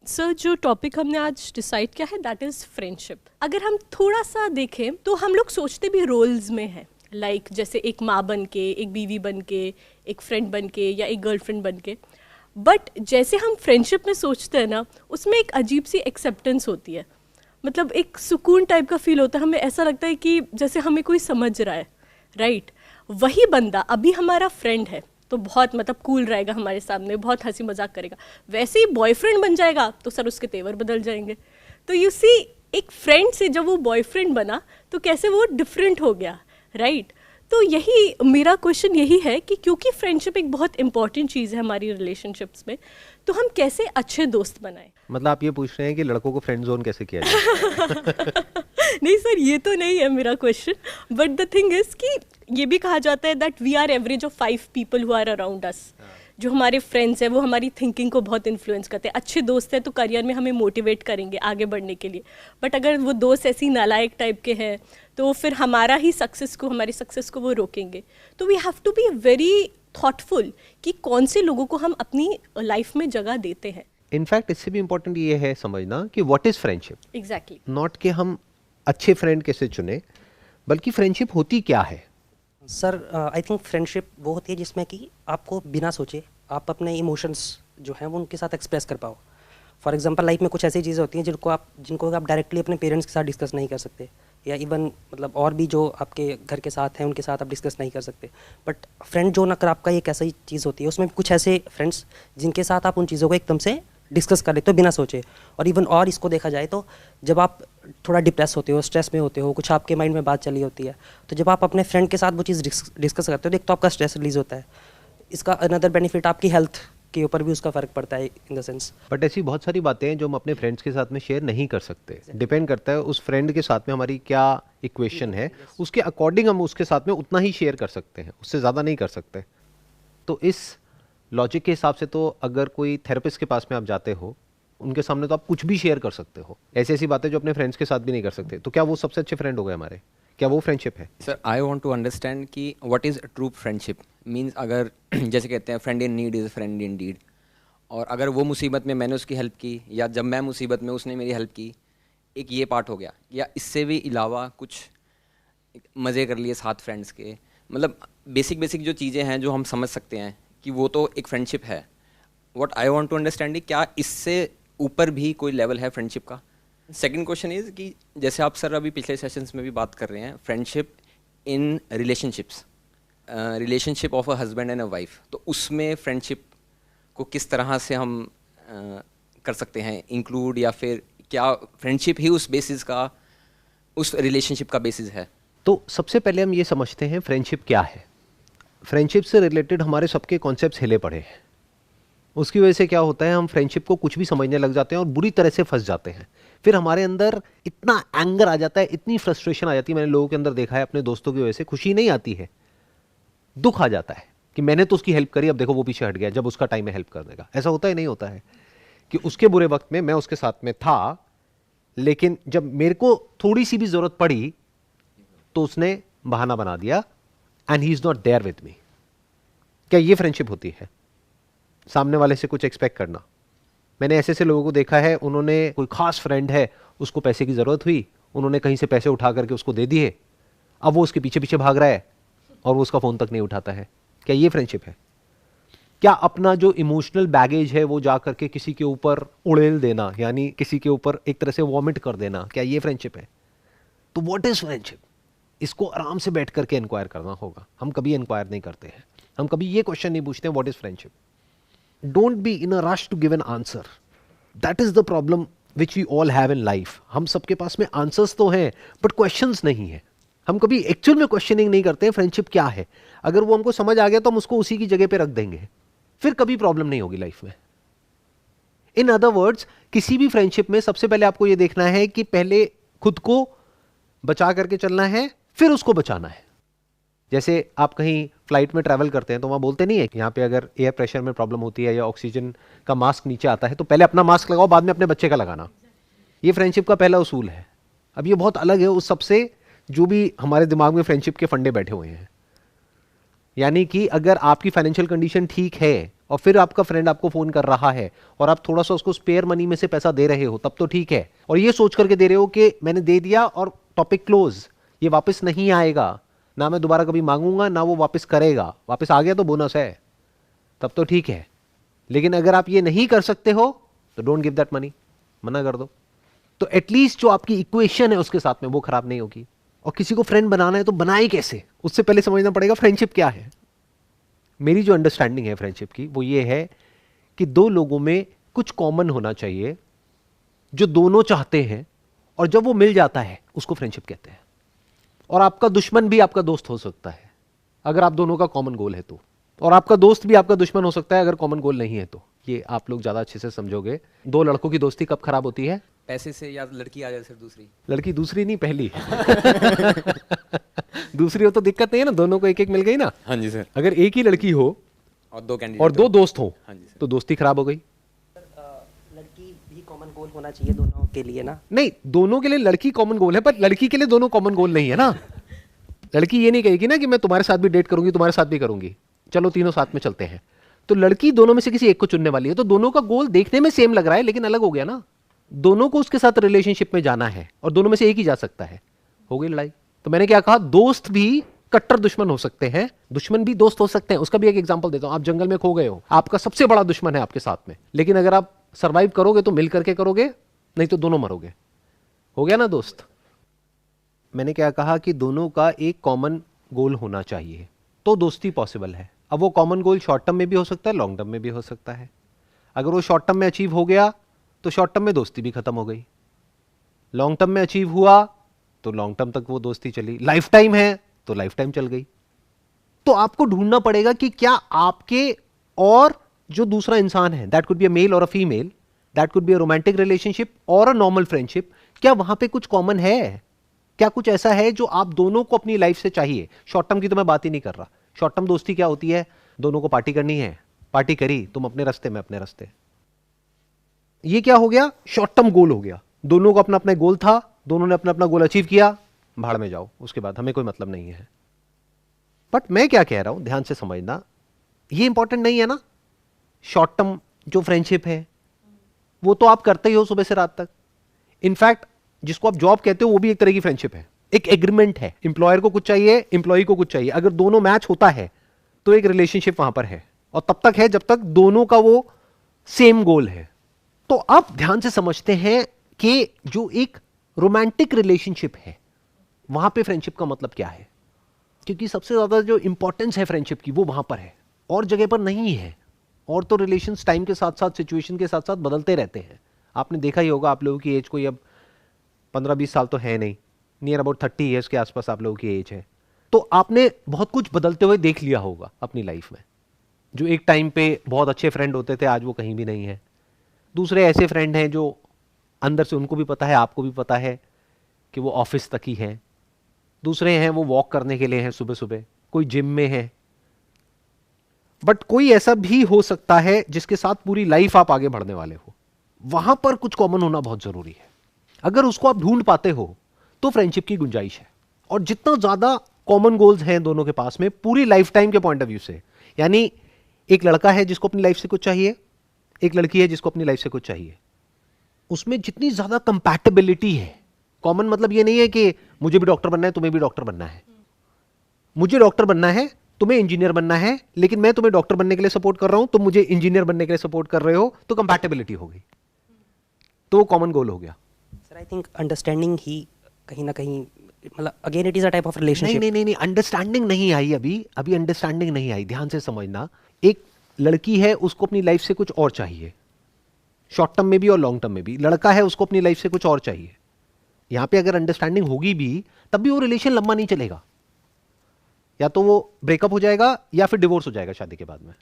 Sir जो topic हमने आज डिसाइड किया है दैट इज़ फ्रेंडशिप। अगर हम थोड़ा सा देखें तो हम लोग सोचते भी रोल्स में हैं, लाइक जैसे एक माँ बन के, एक बीवी बन के, एक फ्रेंड बन के या एक गर्लफ्रेंड बन के। बट जैसे हम फ्रेंडशिप में सोचते हैं ना, उसमें एक अजीब सी एक्सेप्टेंस होती है, मतलब एक सुकून टाइप का फील होता है। हमें ऐसा लगता है कि जैसे हमें कोई समझ रहा है, राइट। वही बंदा अभी हमारा फ्रेंड है तो बहुत मतलब कूल रहेगा हमारे सामने, बहुत हंसी मजाक करेगा। वैसे ही बॉयफ्रेंड बन जाएगा तो सर उसके तेवर बदल जाएंगे। तो यू सी, एक फ्रेंड से जब वो बॉयफ्रेंड बना तो कैसे वो डिफरेंट हो गया, राइट। तो यही मेरा क्वेश्चन यही है कि क्योंकि फ्रेंडशिप एक बहुत इंपॉर्टेंट चीज़ है हमारी रिलेशनशिप्स में, तो हम कैसे अच्छे दोस्त बनाएं। मतलब आप ये पूछ रहे हैं कि लड़कों को फ्रेंड जोन कैसे किया जाए? नहीं सर, ये तो नहीं है मेरा question, but the thing is कि ये भी कहा जाता है that we are average of 5 people who are around us. जो हमारे फ्रेंड्स हैं वो हमारी थिंकिंग को बहुत इन्फ्लुएंस करते हैं। अच्छे दोस्त हैं तो करियर में हमें मोटिवेट करेंगे आगे बढ़ने के लिए, बट अगर वो दोस्त ऐसी नालायक टाइप के हैं तो फिर हमारा ही हमारी सक्सेस को वो रोकेंगे। तो we have to be very thoughtful कि कौन से लोगों को हम अपनी लाइफ में जगह देते हैं। इनफैक्ट इससे भी इम्पोर्टेंट ये है समझना कि what is friendship. Exactly. Not कि हम अच्छे फ्रेंड कैसे चुने, बल्कि फ्रेंडशिप होती क्या है। सर आई थिंक फ्रेंडशिप वो होती है जिसमें कि आपको बिना सोचे आप अपने इमोशंस जो हैं वो उनके साथ एक्सप्रेस कर पाओ। फॉर एग्जांपल लाइफ में कुछ ऐसी चीज़ें होती हैं जिनको आप डायरेक्टली अपने पेरेंट्स के साथ डिस्कस नहीं कर सकते, या इवन मतलब और भी जो आपके घर के साथ हैं उनके साथ आप डिस्कस नहीं कर सकते। बट फ्रेंड जोन अगर आपका एक ऐसी चीज़ होती है, उसमें कुछ ऐसे फ्रेंड्स जिनके साथ आप उन चीज़ों को एकदम से डिस्कस कर लेते हो बिना सोचे। और इवन और इसको देखा जाए तो जब आप थोड़ा डिप्रेस होते हो, स्ट्रेस में होते हो, कुछ आपके माइंड में बात चली होती है, तो जब आप अपने फ्रेंड के साथ वो चीज़ डिस्कस करते हो तो एक तो आपका स्ट्रेस रिलीज होता है। इसका अनदर बेनिफिट आपकी हेल्थ के ऊपर भी उसका फ़र्क पड़ता है इन द सेंस। बट ऐसी बहुत सारी बातें हैं जो हम अपने फ्रेंड्स के साथ में शेयर नहीं कर सकते। डिपेंड करता है उस फ्रेंड के साथ में हमारी क्या इक्वेशन है, उसके अकॉर्डिंग हम उसके साथ में उतना ही शेयर कर सकते हैं, उससे ज़्यादा नहीं कर सकते। तो इस लॉजिक के हिसाब से तो अगर कोई थेरेपिस्ट के पास में आप जाते हो, उनके सामने तो आप कुछ भी शेयर कर सकते हो, ऐसी ऐसी बातें जो अपने फ्रेंड्स के साथ भी नहीं कर सकते। तो क्या वो सबसे अच्छे फ्रेंड हो गए हमारे? क्या वो फ्रेंडशिप है? Sir I want to understand कि what is true friendship means. अगर जैसे कहते हैं friend in need is friend in deed, और अगर वो मुसीबत में मैंने उसकी हेल्प की या जब मैं मुसीबत में उसने मेरी हेल्प की, एक ये पार्ट हो गया। या इससे भी अलावा कुछ मज़े कर लिए साथ फ्रेंड्स के, मतलब बेसिक जो चीज़ें हैं जो हम समझ सकते हैं कि वो तो एक फ्रेंडशिप है। What I want to understand क्या इससे ऊपर भी कोई लेवल है फ्रेंडशिप का। सेकंड क्वेश्चन इज़ कि जैसे आप सर अभी पिछले सेशंस में भी बात कर रहे हैं friendship in relationships, relationship of a husband and a wife, तो उसमें फ्रेंडशिप को किस तरह से हम कर सकते हैं इंक्लूड, या फिर क्या फ्रेंडशिप ही उस बेसिस का, उस रिलेशनशिप का बेसिस है? तो सबसे पहले हम ये समझते हैं फ्रेंडशिप क्या है। फ्रेंडशिप से रिलेटेड हमारे सबके कॉन्सेप्ट्स हिले पड़े हैं। उसकी वजह से क्या होता है, हम फ्रेंडशिप को कुछ भी समझने लग जाते हैं और बुरी तरह से फंस जाते हैं। फिर हमारे अंदर इतना एंगर आ जाता है, इतनी फ्रस्ट्रेशन आ जाती है। मैंने लोगों के अंदर देखा है, अपने दोस्तों की वजह से खुशी नहीं आती है, दुख आ जाता है कि मैंने तो उसकी हेल्प करी, अब देखो वो पीछे हट गया जब उसका टाइम है हेल्प करने का। ऐसा होता ही नहीं होता है कि उसके बुरे वक्त में मैं उसके साथ में था, लेकिन जब मेरे को थोड़ी सी भी जरूरत पड़ी तो उसने बहाना बना दिया and he is not there with me. क्या ये फ्रेंडशिप होती है? सामने वाले से कुछ एक्सपेक्ट करना। मैंने ऐसे ऐसे लोगों को देखा है, उन्होंने कोई खास फ्रेंड है, उसको पैसे की जरूरत हुई, उन्होंने कहीं से पैसे उठा करके उसको दे दिए, अब वो उसके पीछे पीछे भाग रहा है और वो उसका फोन तक नहीं उठाता है। क्या ये फ्रेंडशिप है? क्या अपना जो इमोशनल बैगेज है वो जा करके किसी के ऊपर उड़ेल देना, यानी किसी के ऊपर एक तरह से वॉमिट कर देना, क्या ये फ्रेंडशिप है? तो व्हाट इज फ्रेंडशिप? इसको आराम से बैठ करके इंक्वायर करना होगा। हम कभी इंक्वायर नहीं करते हैं, हम कभी ये क्वेश्चन नहीं पूछते what is friendship. Don't be in a rush to give an answer. That is the problem which we all have in life. हम सबके पास में आंसर्स तो हैं बट क्वेश्चंस नहीं है। हम कभी एक्चुअल में क्वेश्चनिंग नहीं करते हैं फ्रेंडशिप क्या है। अगर वो हमको समझ आ गया तो हम उसको उसी की जगह पे रख देंगे, फिर कभी प्रॉब्लम नहीं होगी लाइफ में। इन अदर वर्ड्स, किसी भी फ्रेंडशिप में सबसे पहले आपको यह देखना है कि पहले खुद को बचा करके चलना है, फिर उसको बचाना है। जैसे आप कहीं फ्लाइट में ट्रैवल करते हैं तो वहां बोलते नहीं है कि यहां पे अगर एयर प्रेशर में प्रॉब्लम होती है या ऑक्सीजन का मास्क नीचे आता है तो पहले अपना मास्क लगाओ, बाद में अपने बच्चे का लगाना। ये फ्रेंडशिप का पहला उसूल है। अब ये बहुत अलग है उस सबसे जो भी हमारे दिमाग में फ्रेंडशिप के फंडे बैठे हुए हैं। यानी कि अगर आपकी फाइनेंशियल कंडीशन ठीक है और फिर आपका फ्रेंड आपको फोन कर रहा है और आप थोड़ा सा उसको स्पेयर मनी में से पैसा दे रहे हो, तब तो ठीक है, और ये सोच करके दे रहे हो कि मैंने दे दिया और टॉपिक क्लोज, ये वापस नहीं आएगा, ना मैं दोबारा कभी मांगूंगा ना वो वापस करेगा, वापस आ गया तो बोनस है, तब तो ठीक है। लेकिन अगर आप ये नहीं कर सकते हो तो डोंट गिव दैट मनी, मना कर दो। तो एटलीस्ट जो आपकी इक्वेशन है उसके साथ में वो खराब नहीं होगी। और किसी को फ्रेंड बनाना है तो बनाए कैसे, उससे पहले समझना पड़ेगा फ्रेंडशिप क्या है। मेरी जो अंडरस्टैंडिंग है फ्रेंडशिप की वो ये है कि दो लोगों में कुछ कॉमन होना चाहिए जो दोनों चाहते हैं, और जब वो मिल जाता है उसको फ्रेंडशिप कहते हैं। और आपका दुश्मन भी आपका दोस्त हो सकता है अगर आप दोनों का कॉमन गोल है तो, और आपका दोस्त भी आपका दुश्मन हो सकता है अगर कॉमन गोल नहीं है तो। ये आप लोग ज्यादा अच्छे से समझोगे। दो लड़कों की दोस्ती कब खराब होती है? पैसे से, या लड़की आ जाए सिर्फ दूसरी। लड़की दूसरी नहीं, पहली। दूसरी हो तो दिक्कत नहीं है ना, दोनों को एक एक मिल गई ना। हाँ जी सर। अगर एक ही लड़की हो और दो कैंडिडेट और दो दोस्त हो हाँ जी सर। तो दोस्ती खराब हो गई। लड़की भी कॉमन गोल होना चाहिए दोनों के लिए ना। नहीं, दोनों के लिए लड़की कॉमन गोल है, पर लड़की के लिए दोनों कॉमन गोल नहीं है ना। लड़की ये नहीं कहेगी ना कि मैं तुम्हारे साथ भी डेट करूंगी, तुम्हारे साथ भी करूंगी, चलो तीनों साथ में चलते हैं। तो लड़की दोनों में से किसी एक को चुनने वाली है। तो दोनों का गोल देखने में सेम लग रहा है लेकिन अलग हो गया ना। दोनों को उसके साथ रिलेशनशिप में जाना है और दोनों में से एक ही जा सकता है। हो गई लड़ाई। तो मैंने क्या कहा, दोस्त भी कट्टर दुश्मन हो सकते हैं, दुश्मन भी दोस्त हो सकते हैं। उसका भी एक एग्जांपल देता हूं। आप जंगल में खो गए हो, आपका सबसे बड़ा दुश्मन है आपके साथ में, लेकिन अगर आप सर्वाइव करोगे तो मिल करके करोगे, नहीं तो दोनों मरोगे। हो गया ना दोस्त। मैंने क्या कहा कि दोनों का एक कॉमन गोल होना चाहिए तो दोस्ती पॉसिबल है। अब वो कॉमन गोल शॉर्ट टर्म में भी हो सकता है, लॉन्ग टर्म में भी हो सकता है। अगर वो शॉर्ट टर्म में अचीव हो गया तो शॉर्ट टर्म में दोस्ती भी खत्म हो गई। लॉन्ग टर्म में अचीव हुआ तो लॉन्ग टर्म तक वो दोस्ती चली। लाइफ टाइम है तो लाइफ टाइम चल गई। तो आपको ढूंढना पड़ेगा कि क्या आपके और जो दूसरा इंसान है, that could be a male और a female, that could be a romantic relationship और अ नॉर्मल फ्रेंडशिप, क्या वहां पे कुछ कॉमन है? क्या कुछ ऐसा है जो आप दोनों को अपनी लाइफ से चाहिए? शॉर्ट टर्म की तो मैं बात ही नहीं कर रहा। शॉर्ट टर्म दोस्ती क्या होती है? दोनों को पार्टी करनी है, पार्टी करी, तुम अपने रास्ते में अपने रास्ते। ये क्या हो गया? शॉर्ट टर्म गोल हो गया। दोनों को अपना अपना गोल था, दोनों ने अपना अपना गोल अचीव किया, भाड़ में जाओ, उसके बाद हमें कोई मतलब नहीं है। बट मैं क्या कह रहा हूं, ध्यान से समझना, ये इंपॉर्टेंट नहीं है ना। शॉर्ट टर्म जो फ्रेंडशिप है वो तो आप करते ही हो सुबह से रात तक। इनफैक्ट जिसको आप जॉब कहते हो वो भी एक तरह की फ्रेंडशिप है, एक एग्रीमेंट है। एम्प्लॉयर को कुछ चाहिए, एम्प्लॉय को कुछ चाहिए। अगर दोनों मैच होता है तो एक रिलेशनशिप वहां पर है, और तब तक है जब तक दोनों का वो सेम गोल है। तो आप ध्यान से समझते हैं कि जो एक रोमांटिक रिलेशनशिप है वहां पे फ्रेंडशिप का मतलब क्या है, क्योंकि सबसे ज्यादा जो इंपॉर्टेंस है फ्रेंडशिप की वो वहां पर है, और जगह पर नहीं है। और तो रिलेशंस टाइम के साथ साथ, सिचुएशन के साथ साथ बदलते रहते हैं। आपने देखा ही होगा, आप लोगों की एज कोई अब 15-20 साल तो है नहीं, नियर अबाउट 30 ईयर्स के आसपास आप लोगों की एज है। तो आपने बहुत कुछ बदलते हुए देख लिया होगा अपनी लाइफ में। जो एक टाइम पे बहुत अच्छे फ्रेंड होते थे आज वो कहीं भी नहीं है। दूसरे ऐसे फ्रेंड हैं जो अंदर से उनको भी पता है, आपको भी पता है कि वो ऑफिस तक ही हैं। दूसरे हैं वो वॉक करने के लिए हैं सुबह सुबह, कोई जिम में है। बट कोई ऐसा भी हो सकता है जिसके साथ पूरी लाइफ आप आगे बढ़ने वाले हो। वहां पर कुछ कॉमन होना बहुत जरूरी है। अगर उसको आप ढूंढ पाते हो तो फ्रेंडशिप की गुंजाइश है। और जितना ज्यादा कॉमन गोल्स हैं दोनों के पास में पूरी लाइफ टाइम के पॉइंट ऑफ व्यू से, यानी एक लड़का है जिसको अपनी लाइफ से कुछ चाहिए, एक लड़की है जिसको अपनी लाइफ से कुछ चाहिए, उसमें जितनी ज्यादा कंपैटिबिलिटी है, कॉमन मतलब ये नहीं है कि मुझे भी डॉक्टर बनना है, तुम्हें भी डॉक्टर बनना है, मुझे डॉक्टर बनना है, तुम्हें इंजीनियर बनना है, लेकिन मैं तुम्हें डॉक्टर बनने के लिए सपोर्ट कर रहा हूं, तुम मुझे इंजीनियर बनने के लिए सपोर्ट कर रहे हो, तो कंपैटिबिलिटी हो गई, तो कॉमन गोल हो गया। सर आई थिंक अंडरस्टैंडिंग ही कहीं ना कहीं, मतलब again it is a type of relationship. नहीं, अंडरस्टैंडिंग नहीं आई अभी अंडरस्टैंडिंग नहीं आई। ध्यान से समझना, एक लड़की है उसको अपनी लाइफ से कुछ और चाहिए, शॉर्ट टर्म में भी और लॉन्ग टर्म में भी। लड़का है उसको अपनी लाइफ से कुछ और चाहिए। यहां पे अगर अंडरस्टैंडिंग होगी भी तब भी वो रिलेशन लंबा नहीं चलेगा, या तो वो ब्रेकअप हो जाएगा या फिर डिवोर्स हो जाएगा शादी के बाद में।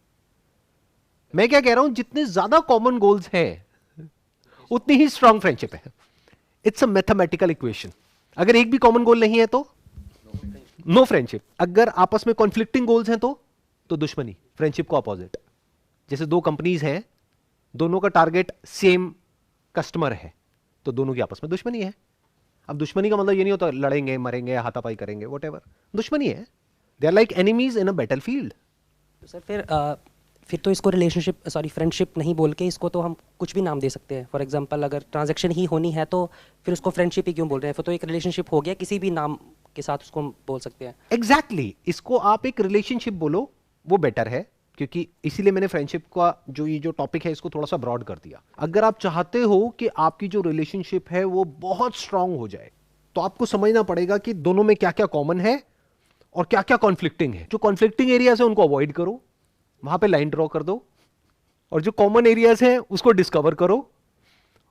मैं क्या कह रहा हूं, जितने ज्यादा कॉमन गोल्स हैं उतनी ही स्ट्रांग फ्रेंडशिप है। It's a mathematical equation. अगर एक भी कॉमन गोल नहीं है तो नो फ्रेंडशिप। अगर आपस में कॉन्फ्लिक्टिंग गोल्स हैं तो दुश्मनी, फ्रेंडशिप को अपोजिट। जैसे दो कंपनीज हैं, दोनों का टारगेट सेम कस्टमर है, तो दोनों की आपस में दुश्मनी है। अब दुश्मनी का मतलब ये नहीं होता लड़ेंगे, मरेंगे, हाथापाई करेंगे, व्हाटएवर। दुश्मनी है। They are like enemies in a battlefield. Sir फिर फिर तो इसको फ्रेंडशिप नहीं बोल के इसको तो हम कुछ भी नाम दे सकते हैं. फॉर एग्जांपल अगर ट्रांजैक्शन ही होनी है तो फिर उसको फ्रेंडशिप ही क्यों बोल रहे हैं? फिर तो एक रिलेशनशिप हो गया, किसी भी नाम के साथ उसको हम बोल सकते हैं. एग्जैक्टली इसको आप एक रिलेशनशिप बोलो, वो बेटर है, क्योंकि इसीलिए मैंने फ्रेंडशिप का ये जो टॉपिक है इसको थोड़ा सा ब्रॉड कर दिया. अगर आप चाहते हो कि आपकी जो रिलेशनशिप है वो बहुत स्ट्रांग हो जाए तो आपको समझना पड़ेगा कि दोनों में क्या क्या कॉमन है और क्या क्या कॉन्फ्लिक्टिंग है. जो कॉन्फ्लिक्टिंग एरियाज है उनको अवॉइड करो, वहां पे लाइन ड्रॉ कर दो, और जो कॉमन एरियाज हैं उसको डिस्कवर करो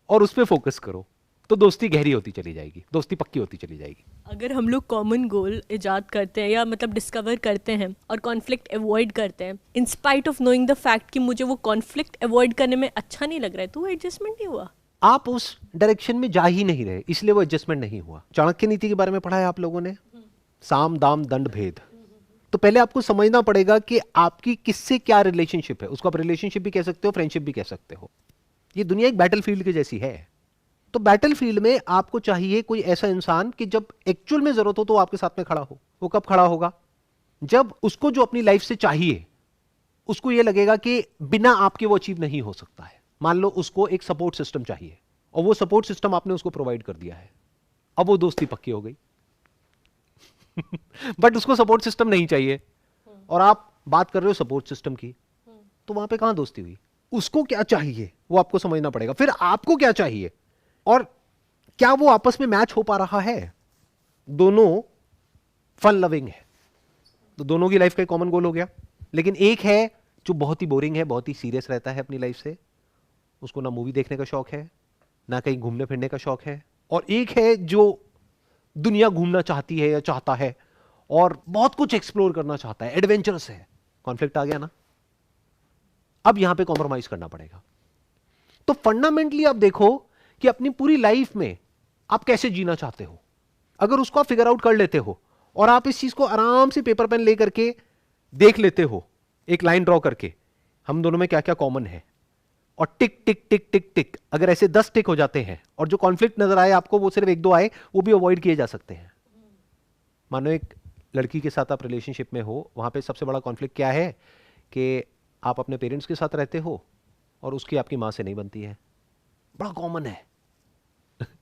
और उस पर फोकस करो, तो दोस्ती गहरी होती चली जाएगी, दोस्ती पक्की होती चली जाएगी. अगर हम लोग कॉमन गोल इजाद करते हैं या मतलब डिस्कवर करते हैं और कॉन्फ्लिक्ट अवॉइड करते हैं, in spite of knowing the fact कि मुझे वो कॉन्फ्लिक्ट अवॉइड करने में अच्छा नहीं लग रहा है, तो वो एडजस्टमेंट नहीं हुआ. आप उस डायरेक्शन में जा ही नहीं रहे, इसलिए वो एडजस्टमेंट नहीं हुआ. चाणक्य नीति के बारे में पढ़ा है आप लोगों ने, साम दाम दंड भेद. तो पहले आपको समझना पड़ेगा कि आपकी किससे क्या रिलेशनशिप है. उसको आप रिलेशनशिप भी कह सकते हो, फ्रेंडशिप भी कह सकते हो. ये दुनिया एक बैटलफील्ड के जैसी है. तो बैटलफील्ड में आपको चाहिए कोई ऐसा इंसान कि जब एक्चुअल में जरूरत हो तो आपके साथ में खड़ा हो. वो कब खड़ा होगा? जब उसको जो अपनी लाइफ से चाहिए उसको ये लगेगा कि बिना आपके वो अचीव नहीं हो सकता है. मान लो उसको एक सपोर्ट सिस्टम चाहिए और वो सपोर्ट सिस्टम आपने उसको प्रोवाइड कर दिया है, अब वो दोस्ती पक्की हो गई. बट उसको सपोर्ट सिस्टम नहीं चाहिए और आप बात कर रहे हो सपोर्ट सिस्टम की, तो वहां पे कहां दोस्ती हुई? उसको क्या चाहिए वो आपको समझना पड़ेगा. फिर आपको क्या चाहिए और क्या वो आपस में मैच हो पा रहा है. दोनों फन लविंग है तो दोनों की लाइफ का कॉमन गोल हो गया. लेकिन एक है जो बहुत ही बोरिंग है, बहुत ही सीरियस रहता है अपनी लाइफ से, उसको ना मूवी देखने का शौक है ना कहीं घूमने फिरने का शौक है. और एक है जो दुनिया घूमना चाहती है या चाहता है और बहुत कुछ एक्सप्लोर करना चाहता है, एडवेंचरस है. कॉन्फ्लिक्ट आ गया ना. अब यहां पे कॉम्प्रोमाइज करना पड़ेगा. तो फंडामेंटली आप देखो कि अपनी पूरी लाइफ में आप कैसे जीना चाहते हो. अगर उसको आप फिगर आउट कर लेते हो और आप इस चीज को आराम से पेपर पेन लेकर के देख लेते हो, एक लाइन ड्रॉ करके हम दोनों में क्या क्या कॉमन है, और टिक टिक टिक टिक टिक, अगर ऐसे 10 टिक हो जाते हैं और जो कॉन्फ्लिक्ट नजर आए आपको वो सिर्फ 1-2 आए, वो भी अवॉइड किए जा सकते हैं. मानो एक लड़की के साथ आप रिलेशनशिप में हो, वहां पे सबसे बड़ा कॉन्फ्लिक्ट क्या है कि आप अपने पेरेंट्स के साथ रहते हो और उसकी आपकी मां से नहीं बनती है. बड़ा कॉमन है.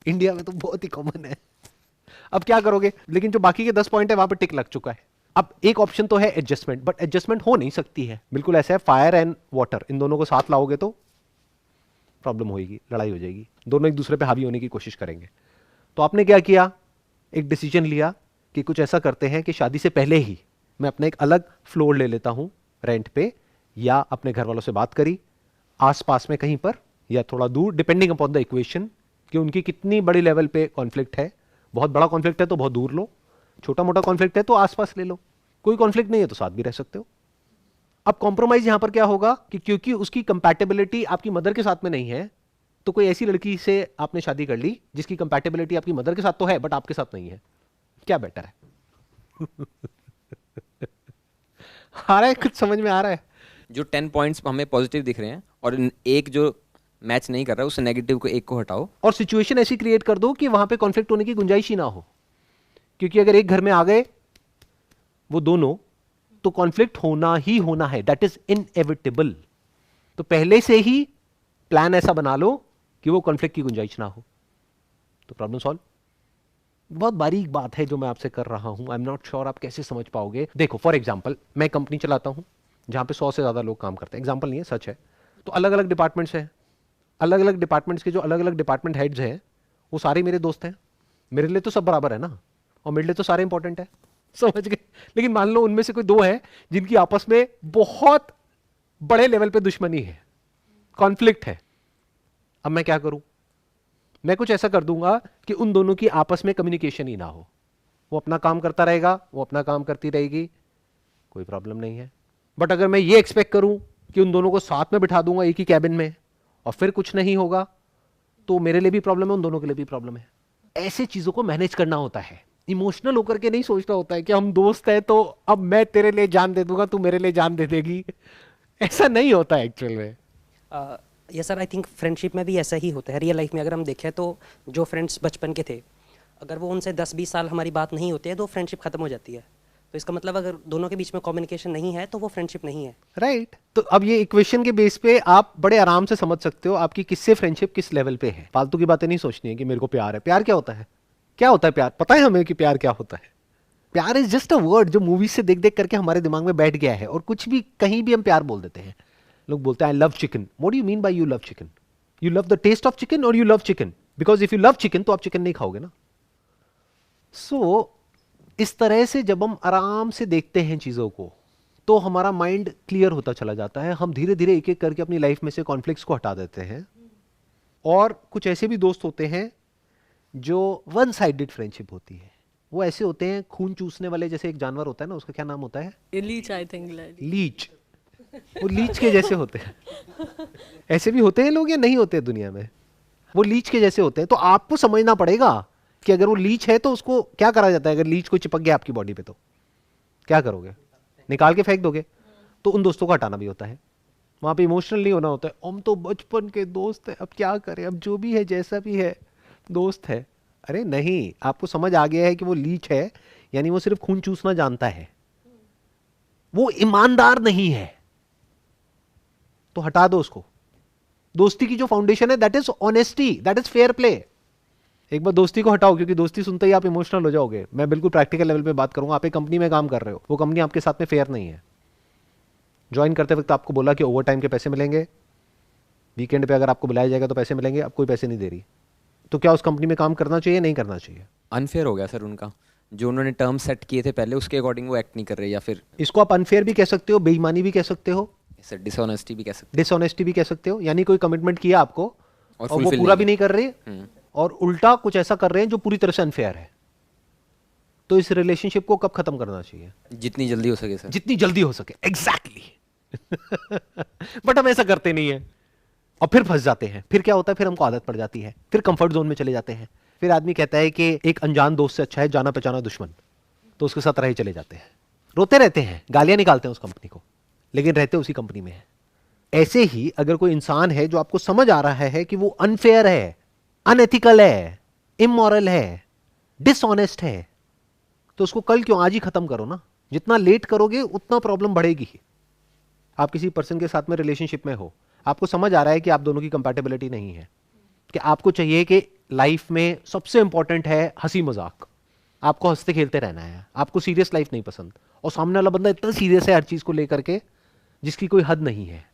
इंडिया में तो बहुत ही कॉमन है. अब क्या करोगे? लेकिन जो बाकी के 10 पॉइंट है वहां पे टिक लग चुका है. अब एक ऑप्शन तो है एडजस्टमेंट, बट एडजस्टमेंट हो नहीं सकती है. बिल्कुल ऐसा है, फायर एंड वाटर, इन दोनों को साथ लाओगे तो प्रॉब्लम होगी, लड़ाई हो जाएगी, दोनों एक दूसरे पे हावी होने की कोशिश करेंगे. तो आपने क्या किया? एक डिसीजन लिया कि कुछ ऐसा करते हैं कि शादी से पहले ही मैं अपना एक अलग फ्लोर ले लेता हूं रेंट पे, या अपने घर वालों से बात करी आसपास में कहीं पर या थोड़ा दूर, डिपेंडिंग अपॉन द इक्वेशन कि उनकी कितनी बड़ी लेवल पे कॉन्फ्लिक्ट है. बहुत बड़ा कॉन्फ्लिक्ट है तो बहुत दूर लो, छोटा मोटा कॉन्फ्लिक्ट है तो आसपास ले लो, कोई कॉन्फ्लिक्ट नहीं है तो साथ भी रह सकते हो. अब कॉम्प्रोमाइज यहां पर क्या होगा कि क्योंकि उसकी कंपैटिबिलिटी आपकी मदर के साथ में नहीं है, तो कोई ऐसी लड़की से आपने शादी कर ली जिसकी कंपैटिबिलिटी आपकी मदर के साथ तो है बट आपके साथ नहीं है. क्या बेटर है? आ रहा है? कुछ समझ में आ रहा है? जो 10 पॉइंट्स हमें पॉजिटिव दिख रहे हैं और एक जो मैच नहीं कर रहा है उस नेगेटिव को एक को हटाओ और सिचुएशन ऐसी क्रिएट कर दो कि वहां पे कॉन्फ्लिक्ट होने की गुंजाइश ही ना हो. क्योंकि अगर एक घर में आ गए वो दोनों, तो कॉन्फ्लिक्ट होना ही होना है. That is inevitable. तो पहले से ही प्लान ऐसा बना लो कि वो कॉन्फ्लिक्ट की गुंजाइश ना हो, तो प्रॉब्लम सॉल्व. बहुत बारीक बात है जो मैं आपसे कर रहा हूं. आई एम नॉट श्योर आप कैसे समझ पाओगे. देखो फॉर एग्जाम्पल, मैं कंपनी चलाता हूं जहां पे 100 से ज्यादा लोग काम करते हैं. एग्जाम्पल नहीं है, सच है. तो अलग अलग डिपार्टमेंट्स हैं. अलग अलग डिपार्टमेंट्स के जो अलग अलग डिपार्टमेंट हेड्स हैं वो सारे मेरे दोस्त हैं. मेरे लिए तो सब बराबर है ना, और मेरे लिए तो सारे इंपॉर्टेंट है. समझ गए? लेकिन मान लो उनमें से कोई 2 है जिनकी आपस में बहुत बड़े लेवल पे दुश्मनी है, कॉन्फ्लिक्ट है. अब मैं क्या करूं? मैं कुछ ऐसा कर दूंगा कि उन दोनों की आपस में कम्युनिकेशन ही ना हो. वो अपना काम करता रहेगा, वो अपना काम करती रहेगी, कोई प्रॉब्लम नहीं है. बट अगर मैं ये एक्सपेक्ट करूं कि उन दोनों को साथ में बिठा दूंगा एक ही कैबिन में और फिर कुछ नहीं होगा, तो मेरे लिए भी प्रॉब्लम है, उन दोनों के लिए भी प्रॉब्लम है. ऐसे चीजों को मैनेज करना होता है. इमोशनल होकर के नहीं सोचना होता है कि हम दोस्त हैं तो अब मैं तेरे लिए जान दे दूंगा, तू मेरे लिए जान दे देगी. ऐसा नहीं होता है एक्चुअल में. ये सर आई थिंक फ्रेंडशिप में भी ऐसा ही होता है. रियल लाइफ में अगर हम देखें तो जो फ्रेंड्स बचपन के थे, अगर वो उनसे 10-20 साल हमारी बात नहीं होती है तो फ्रेंडशिप ख़त्म हो जाती है. तो इसका मतलब अगर दोनों के बीच में कम्युनिकेशन नहीं है तो वो फ्रेंडशिप नहीं है। राइट तो अब ये इक्वेशन के बेस पे आप बड़े आराम से समझ सकते हो आपकी किससे फ्रेंडशिप किस लेवल पे है। फालतू की बातें नहीं सोचनी है कि मेरे को प्यार है। प्यार क्या होता है? क्या होता है प्यार? पता है हमें कि प्यार क्या होता है? प्यार इज जस्ट अ वर्ड जो मूवी से देख देख करके हमारे दिमाग में बैठ गया है, और कुछ भी कहीं भी हम प्यार बोल देते हैं। लोग बोलते हैं I love chicken. What do you mean by you love chicken? You love the taste of chicken और you love chicken? Because if you love chicken तो आप चिकन नहीं खाओगे ना। सो इस तरह से जब हम आराम से देखते हैं चीजों को तो हमारा माइंड क्लियर होता चला जाता है। हम धीरे धीरे एक एक करके अपनी लाइफ में से कॉन्फ्लिक्ट्स को हटा देते हैं। और कुछ ऐसे भी दोस्त होते हैं जो वन साइडेड फ्रेंडशिप होती है। वो ऐसे होते हैं खून चूसने वाले, जैसे एक जानवर होता है ना, उसका क्या नाम होता है? Leech, I think leech. वो लीच के जैसे होते हैं। ऐसे भी होते हैं लोग या नहीं होते हैं दुनिया में? वो लीच के जैसे होते हैं। तो आपको समझना पड़ेगा कि अगर वो लीच है तो उसको क्या करा जाता है। अगर लीच को चिपक गया आपकी बॉडी पे तो क्या करोगे? निकाल के फेंक दोगे। तो उन दोस्तों को हटाना भी होता है। वहां पे इमोशनल नहीं होना होता है। हम तो बचपन के दोस्त हैं, अब क्या करें, अब जो भी है जैसा भी है दोस्त है। अरे नहीं, आपको समझ आ गया है कि वो लीच है, यानी वो सिर्फ खून चूसना जानता है, वो ईमानदार नहीं है, तो हटा दो उसको। दोस्ती की जो फाउंडेशन है that is honesty, that is fair play. एक बार दोस्ती को हटाओ, क्योंकि दोस्ती सुनते ही आप इमोशनल हो जाओगे। मैं बिल्कुल प्रैक्टिकल लेवल पे बात करूंगा। आप एक कंपनी में काम कर रहे हो, वो कंपनी आपके साथ में फेयर नहीं है। ज्वाइन करते वक्त आपको बोला कि ओवर टाइम के पैसे मिलेंगे, वीकेंड पे अगर आपको बुलाया जाएगा तो पैसे मिलेंगे, अब कोई पैसे नहीं दे रही, तो क्या उस कंपनी में काम करना चाहिए, नहीं करना चाहिए? अनफेयर हो गया सर उनका। जो उन्होंने टर्म सेट किए थे पहले उसके अकॉर्डिंग वो एक्ट नहीं कर रहे, या फिर इसको आप अनफेयर भी कह सकते हो, बेईमानी भी कह सकते हो, सर डिसऑनेस्टी भी कह सकते डिसऑनेस्टी भी कह सकते हो। यानी कोई कमिटमेंट किया आपको और और वो fulfill पूरा नहीं भी नहीं कर रहे, और उल्टा कुछ ऐसा कर रहे हैं जो पूरी तरह से अनफेयर है। तो इस रिलेशनशिप को कब खत्म करना चाहिए? हैं। जितनी जल्दी हो सके सर। जितनी जल्दी हो सके। एग्जैक्टली। बट हम ऐसा करते नहीं है और फिर फंस जाते हैं। फिर क्या होता है? फिर हमको आदत पड़ जाती है, फिर कंफर्ट जोन में चले जाते हैं। फिर आदमी कहता है कि एक अनजान दोस्त से अच्छा है जाना पहचाना दुश्मन, तो उसके साथ रहे चले जाते हैं, रोते रहते हैं, गालियां निकालते हैं उस कंपनी को, लेकिन रहते उसी कंपनी में है। ऐसे ही अगर कोई इंसान है जो आपको समझ आ रहा है कि वो अनफेयर है, अनएथिकल है, इमोरल है, डिसऑनेस्ट है, तो उसको कल क्यों, आज ही खत्म करो ना। जितना लेट करोगे उतना प्रॉब्लम बढ़ेगी। आप किसी पर्सन के साथ में रिलेशनशिप में हो, आपको समझ आ रहा है कि आप दोनों की कंपैटिबिलिटी नहीं है, कि आपको चाहिए कि लाइफ में सबसे इंपॉर्टेंट है हंसी मजाक, आपको हंसते खेलते रहना है, आपको सीरियस लाइफ नहीं पसंद, और सामने वाला बंदा इतना सीरियस है हर चीज को लेकर के जिसकी कोई हद नहीं है।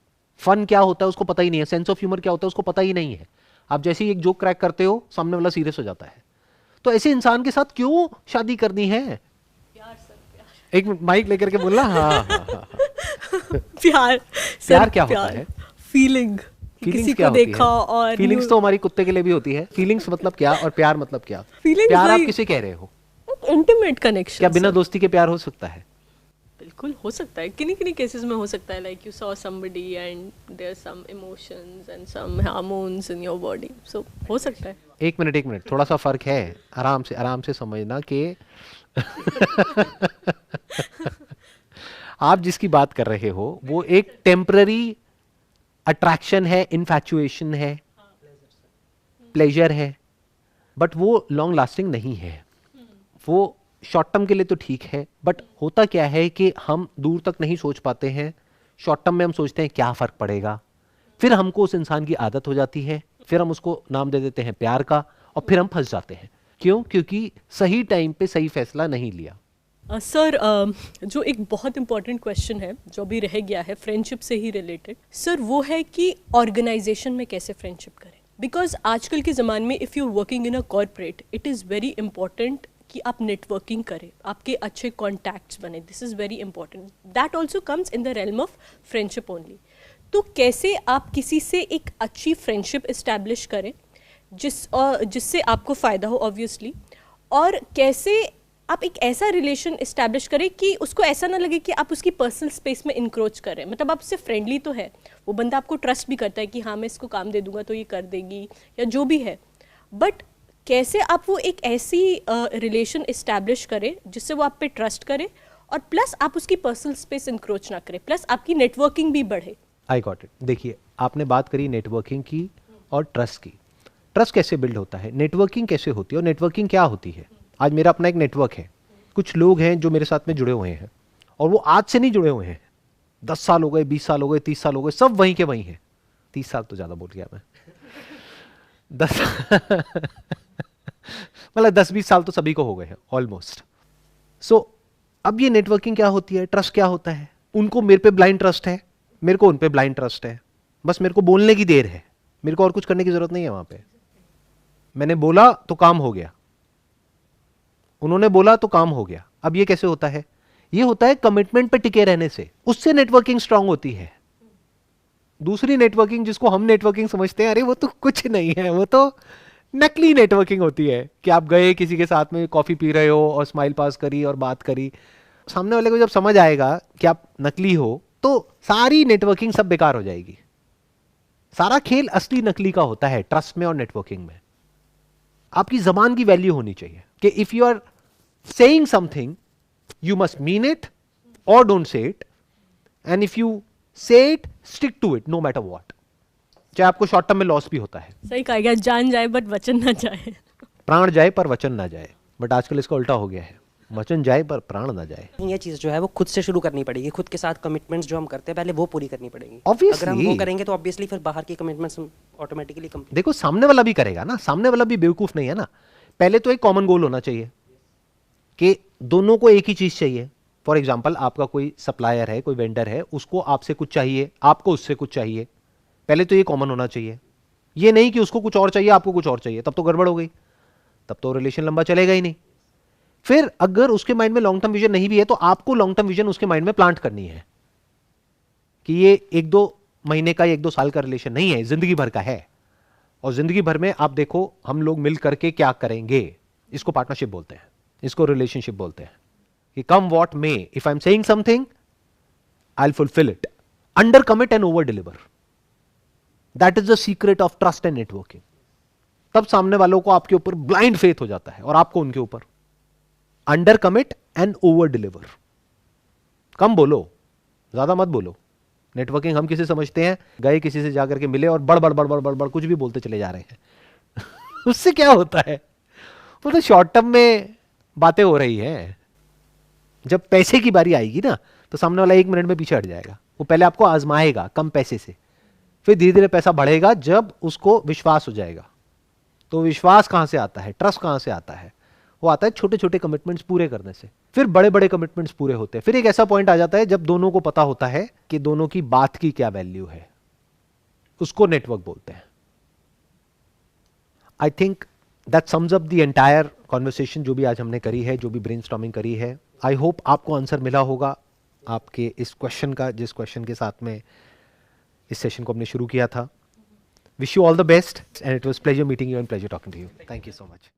फन क्या होता है उसको पता ही नहीं है, सेंस ऑफ ह्यूमर क्या होता है उसको पता ही नहीं है। आप जैसे ही एक जोक क्रैक करते हो सामने वाला सीरियस हो जाता है। तो ऐसे इंसान के साथ क्यों शादी करनी है? एक माइक लेकर के बोलना। हाँ। प्यार प्यार क्या होता है? फीलिंग, किसी को देखा और फीलिंग्स तो हमारी कुत्ते के लिए भी होती है। फीलिंग्स मतलब क्या और प्यार मतलब क्या? Feelings प्यार आप वही- किसे कह रहे हो? Intimate connection. क्या बिना दोस्ती के प्यार हो सकता है? बिल्कुल हो सकता है, किन्हीं किन्हीं केसेस में हो सकता है। Like you saw somebody and there some emotions and some hormones in your body, so हो सकता है। एक मिनट, थोड़ा सा फर्क है। आराम से समझना कि आप जिसकी बात कर रहे हो वो एक टेम्पररी अट्रैक्शन है, इन्फैचुएशन है, प्लेजर है, बट वो लॉन्ग लास्टिंग नहीं है। वो शॉर्ट टर्म के लिए तो ठीक है, बट होता क्या है कि हम दूर तक नहीं सोच पाते हैं। शॉर्ट टर्म में हम सोचते हैं क्या फर्क पड़ेगा, फिर हमको उस इंसान की आदत हो जाती है, फिर हम उसको नाम दे देते हैं प्यार का, और फिर हम फंस जाते हैं। क्यों? क्योंकि सही टाइम पे सही फैसला नहीं लिया। सर जो एक बहुत इंपॉर्टेंट क्वेश्चन है जो अभी रह गया है फ्रेंडशिप से ही रिलेटेड, सर वो है कि ऑर्गेनाइजेशन में कैसे फ्रेंडशिप करें। बिकॉज आजकल के ज़माने में if you working in a corporate, it is very important कि आप नेटवर्किंग करें, आपके अच्छे कॉन्टैक्ट्स बने। This is very important. That also comes in the realm of friendship only. तो कैसे आप किसी से एक अच्छी फ्रेंडशिप इस्टेब्लिश करें जिससे आपको फ़ायदा हो ऑब्वियसली, और कैसे आप एक ऐसा रिलेशन इस्टेब्लिश करें कि उसको ऐसा ना लगे कि आप उसकी पर्सनल स्पेस में इंक्रोच कर रहे हैं। मतलब आप उससे फ्रेंडली तो है, वो बंदा आपको ट्रस्ट भी करता है कि हाँ मैं इसको काम दे दूंगा तो ये कर देगी या जो भी है, बट कैसे आप वो एक ऐसी रिलेशन इस्टेब्लिश करें जिससे वो आप पे ट्रस्ट करे और प्लस आप उसकी पर्सनल स्पेस इंक्रोच ना करें, प्लस आपकी नेटवर्किंग भी बढ़े। I got it. देखिए, आपने बात करी नेटवर्किंग की और ट्रस्ट की। ट्रस्ट कैसे बिल्ड होता है, नेटवर्किंग कैसे होती है, और नेटवर्किंग क्या होती है? आज मेरा अपना एक नेटवर्क है, कुछ लोग हैं जो मेरे साथ में जुड़े हुए हैं और वो आज से नहीं जुड़े हुए हैं, 10 साल हो गए, 20 साल हो गए, 30 साल हो गए, सब वहीं के वहीं हैं। 30 साल तो ज़्यादा बोल गया मैं, 10 मतलब 10-20 साल तो सभी को हो गए हैं ऑलमोस्ट। सो अब ये नेटवर्किंग क्या होती है, ट्रस्ट क्या होता है। उनको मेरे पे ब्लाइंड ट्रस्ट है, मेरे को उन पे ब्लाइंड ट्रस्ट है, बस मेरे को बोलने की देर है, मेरे को और कुछ करने की जरूरत नहीं है। वहां पे मैंने बोला तो काम हो गया, उन्होंने बोला तो काम हो गया। अब ये कैसे होता है, ये होता है कमिटमेंट पे टिके रहने से, उससे नेटवर्किंग स्ट्रांग होती है। दूसरी नेटवर्किंग जिसको हम नेटवर्किंग समझते हैं, अरे वो तो कुछ नहीं है, वो तो नकली नेटवर्किंग होती है कि आप गए किसी के साथ में कॉफी पी रहे हो और स्माइल पास करी और बात करी, सामने वाले को जब समझ आएगा कि आप नकली हो तो सारी नेटवर्किंग सब बेकार हो जाएगी। सारा खेल असली नकली का होता है ट्रस्ट में और नेटवर्किंग में। आपकी जबान की वैल्यू होनी चाहिए कि if you are saying something you must mean it और don't say it, and if you say it stick to it no matter what, चाहे आपको शॉर्ट टर्म में लॉस भी होता है। सही कहा गया, जान जाए बट वचन ना जाए। प्राण जाए पर वचन ना जाए, बट आजकल इसका उल्टा हो गया है, वचन जाए पर प्राण ना जाए। ये चीज़ जो है वो खुद से शुरू करनी पड़ेगी, खुद के साथ कमिटमेंट्स जो हम करते हैं पहले वो पूरी करनी पड़ेगी। Obviously। अगर हम वो करेंगे तो ऑब्वियसली फिर बाहर की कमिटमेंट्स हम ऑटोमेटिकली कंप्लीट। देखो सामने वाला भी करेगा ना, सामने वाला भी बेवकूफ नहीं है ना। पहले तो एक कॉमन गोल होना चाहिए कि दोनों को एक ही चीज चाहिए। फॉर एग्जाम्पल आपका कोई सप्लायर है, कोई वेंडर है, उसको आपसे कुछ चाहिए, आपको उससे कुछ चाहिए, पहले तो ये कॉमन होना चाहिए। ये नहीं कि उसको कुछ और चाहिए आपको कुछ और चाहिए, तब तो गड़बड़ हो गई, तब तो रिलेशन लंबा चलेगा ही नहीं। फिर अगर उसके माइंड में लॉन्ग टर्म विजन नहीं भी है तो आपको लॉन्ग टर्म विजन उसके माइंड में प्लांट करनी है कि ये 1-2 महीने का, 1-2 साल का रिलेशन नहीं है, जिंदगी भर का है। और जिंदगी भर में आप देखो हम लोग मिल करके क्या करेंगे, इसको पार्टनरशिप बोलते हैं, इसको रिलेशनशिप बोलते हैं कि come what may, if I am saying something I will fulfil it, under commit and over deliver. That is the secret of trust and networking. तब सामने वालों को आपके ऊपर ब्लाइंड फेथ हो जाता है और आपको उनके ऊपर। Under commit and over deliver. कम बोलो, ज्यादा मत बोलो। नेटवर्किंग हम किसे समझते हैं, गए किसी से जाकर के मिले और बड़ बड़ बड़ बड़ बड़ बड़ कुछ भी बोलते चले जा रहे हैं उससे क्या होता है, वो तो शॉर्ट टर्म में बातें हो रही है। जब पैसे की बारी आएगी ना तो सामने वाला 1 मिनट में पीछे हट जाएगा। वो पहले आपको आजमाएगा कम पैसे से, फिर धीरे धीरे पैसा बढ़ेगा जब उसको विश्वास हो जाएगा। तो विश्वास कहां से आता है, ट्रस्ट कहां से आता है, वो आता है छोटे छोटे कमिटमेंट्स पूरे करने से। फिर बड़े बड़े कमिटमेंट्स पूरे होते हैं। फिर एक ऐसा पॉइंट आ जाता है जब दोनों को पता होता है कि दोनों की बात की क्या वैल्यू है, उसको नेटवर्क बोलते हैं। I think that sums up the entire conversation जो भी आज हमने करी है, जो भी ब्रेनस्टॉर्मिंग करी है। आई होप आपको आंसर मिला होगा आपके इस क्वेश्चन का, जिस क्वेश्चन के साथ में इस सेशन को हमने शुरू किया था। Wish you all the best and it was pleasure meeting you and pleasure talking to you. Thank you so much.